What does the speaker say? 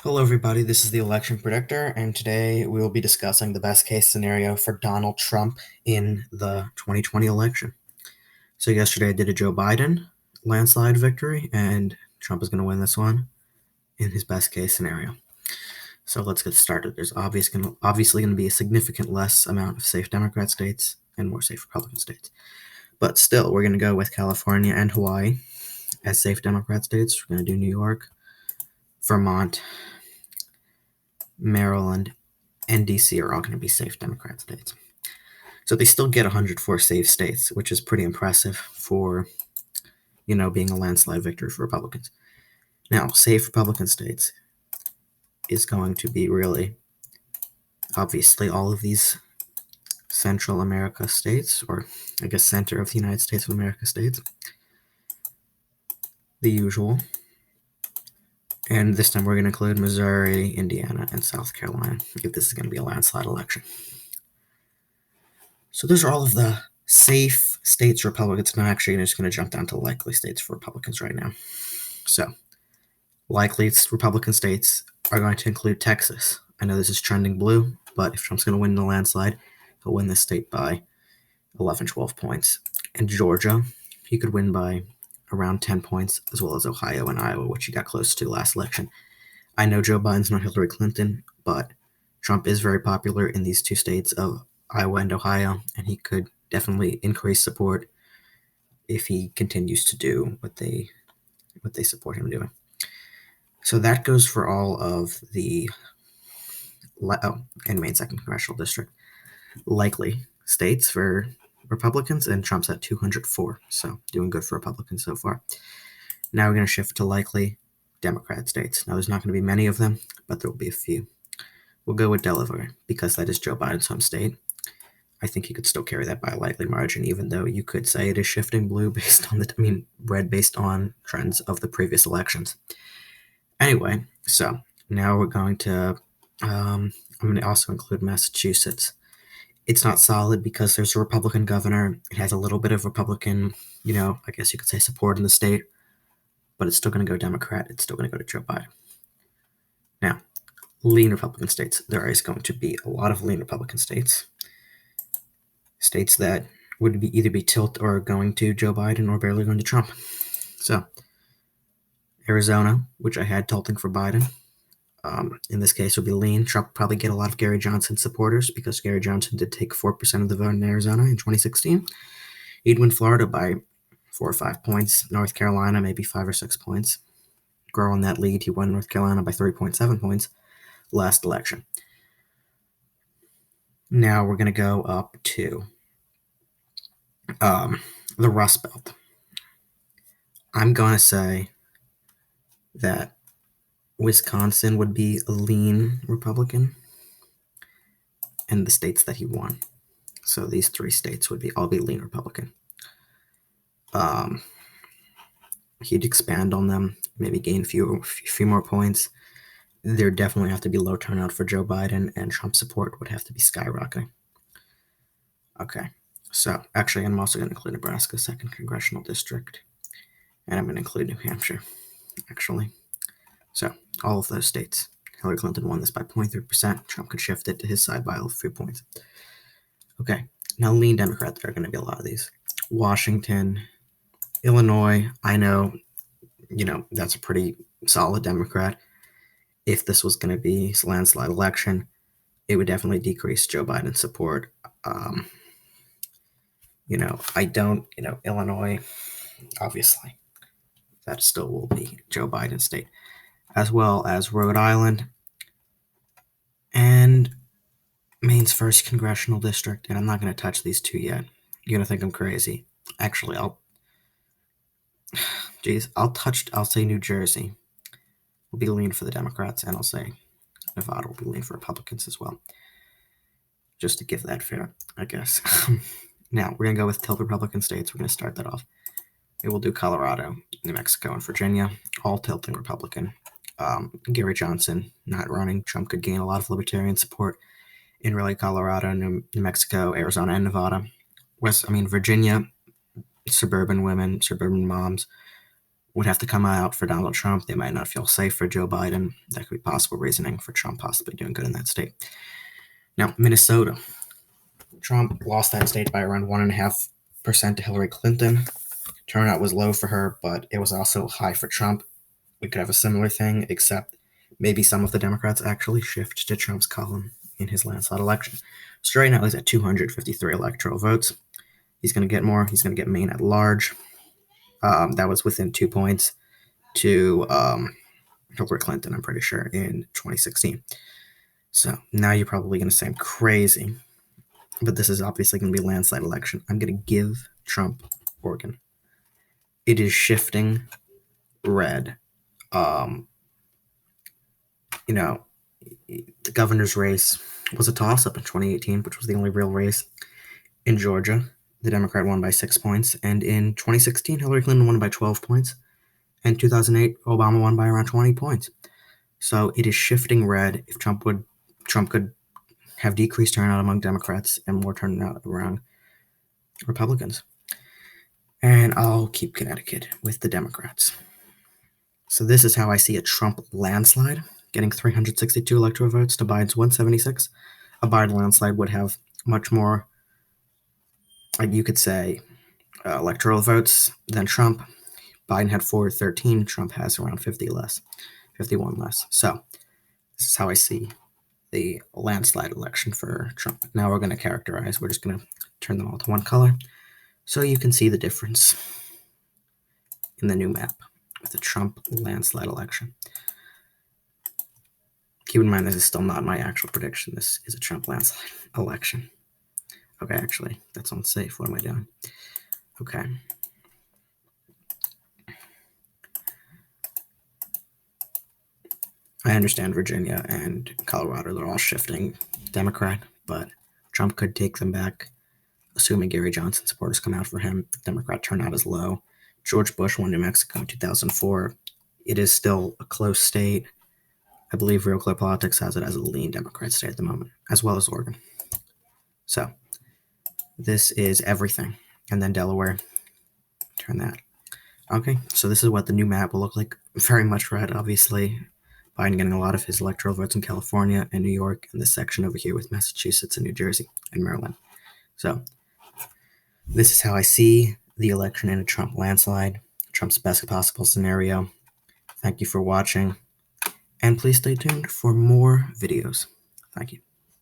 Hello, everybody. This is the election predictor, and today we will be discussing the best case scenario for Donald Trump in the 2020 election. So, yesterday I did a Joe Biden landslide victory, and Trump is going to win this one in his best case scenario. So, let's get started. There's obviously going to be a significant less amount of safe Democrat states and more safe Republican states. But still, we're going to go with California and Hawaii as safe Democrat states. We're going to do New York, Vermont, Maryland, and DC are all going to be safe Democrat states. So they still get 104 safe states, which is pretty impressive for, being a landslide victory for Republicans. Now, safe Republican states is going to be really, obviously, all of these Central America states, or I guess center of the United States of America states, the usual. And this time we're going to include Missouri, Indiana, and South Carolina, if this is going to be a landslide election. So those are all of the safe states for Republicans. I'm actually just going to jump down to likely states for Republicans right now. So, likely Republican states are going to include Texas. I know this is trending blue, but if Trump's going to win the landslide, he'll win this state by 11, 12 points. And Georgia, he could win by around 10 points, as well as Ohio and Iowa, which he got close to last election. I know Joe Biden's not Hillary Clinton, but Trump is very popular in these two states of Iowa and Ohio, and he could definitely increase support if he continues to do what they support him doing. So that goes for all of the and Maine 2nd Congressional District likely states for Republicans, and Trump's at 204, so doing good for Republicans so far. Now we're going to shift to likely Democrat states. Now there's not going to be many of them, but there will be a few. We'll go with Delaware, because that is Joe Biden's home state. I think he could still carry that by a likely margin, even though you could say it is shifting blue based on red based on trends of the previous elections. Anyway, so now we're going to, I'm going to also include Massachusetts. It's not solid because there's a Republican governor. It has a little bit of Republican, I guess you could say support in the state, but it's still going to go Democrat. It's still going to go to Joe Biden. Now, lean Republican states. There is going to be a lot of lean Republican states. States that would either be tilt or going to Joe Biden or barely going to Trump. So, Arizona, which I had tilting for Biden, in this case would be lean. Trump would probably get a lot of Gary Johnson supporters because Gary Johnson did take 4% of the vote in Arizona in 2016. He'd win Florida by 4 or 5 points. North Carolina, maybe 5 or 6 points. Grow on that lead. He won North Carolina by 3.7 points last election. Now we're going to go up to the Rust Belt. I'm going to say that Wisconsin would be a lean Republican, and the states that he won. So these 3 states would all be lean Republican. He'd expand on them, maybe gain a few more points. There definitely have to be low turnout for Joe Biden, and Trump support would have to be skyrocketing. Okay, so actually I'm also going to include Nebraska 2nd Congressional District, and I'm going to include New Hampshire, actually. So all of those states. Hillary Clinton won this by 0.3%. Trump could shift it to his side by a few points. Okay, now lean Democrat, there are going to be a lot of these. Washington, Illinois, I know, that's a pretty solid Democrat. If this was going to be a landslide election, it would definitely decrease Joe Biden's support. Illinois, obviously, that still will be Joe Biden's state, as well as Rhode Island and Maine's 1st Congressional District, and I'm not going to touch these 2 yet. You're going to think I'm crazy. Actually, I'll say New Jersey will be lean for the Democrats, and I'll say Nevada will be lean for Republicans as well. Just to give that fair, I guess. Now, we're going to go with tilt Republican states. We're going to start that off. It will do Colorado, New Mexico, and Virginia, all tilting Republican. Gary Johnson not running. Trump could gain a lot of libertarian support in really Colorado, New Mexico, Arizona, and Nevada. Virginia, suburban women, suburban moms would have to come out for Donald Trump. They might not feel safe for Joe Biden. That could be possible reasoning for Trump possibly doing good in that state. Now, Minnesota. Trump lost that state by around 1.5% to Hillary Clinton. Turnout was low for her, but it was also high for Trump. We could have a similar thing, except maybe some of the Democrats actually shift to Trump's column in his landslide election. So right now he's at 253 electoral votes. He's going to get more. He's going to get Maine at large. That was within 2 points to Hillary Clinton, I'm pretty sure, in 2016. So now you're probably going to say I'm crazy, but this is obviously going to be a landslide election. I'm going to give Trump Oregon. It is shifting red. The governor's race was a toss-up in 2018, which was the only real race. In Georgia, the Democrat won by 6 points, and in 2016, Hillary Clinton won by 12 points. In 2008, Obama won by around 20 points. So it is shifting red. If Trump could have decreased turnout among Democrats and more turnout around Republicans. And I'll keep Connecticut with the Democrats. So this is how I see a Trump landslide, getting 362 electoral votes to Biden's 176. A Biden landslide would have much more, you could say, electoral votes than Trump. Biden had 413. Trump has around 51 less. So this is how I see the landslide election for Trump. Now we're going to characterize. We're just going to turn them all to one color so you can see the difference in the new map with the Trump landslide election. Keep in mind, this is still not my actual prediction. This is a Trump landslide election. Okay, actually, that's unsafe. What am I doing? Okay. I understand Virginia and Colorado, they're all shifting Democrat, but Trump could take them back, assuming Gary Johnson supporters come out for him. Democrat turnout is low. George Bush won New Mexico in 2004. It is still a close state. I believe Real Clear Politics has it as a lean Democrat state at the moment, as well as Oregon. So this is everything. And then Delaware, turn that. Okay, so this is what the new map will look like. Very much red, obviously. Biden getting a lot of his electoral votes in California and New York, and this section over here with Massachusetts and New Jersey and Maryland. So this is how I see the election in a Trump landslide, Trump's best possible scenario. Thank you for watching, and please stay tuned for more videos. Thank you.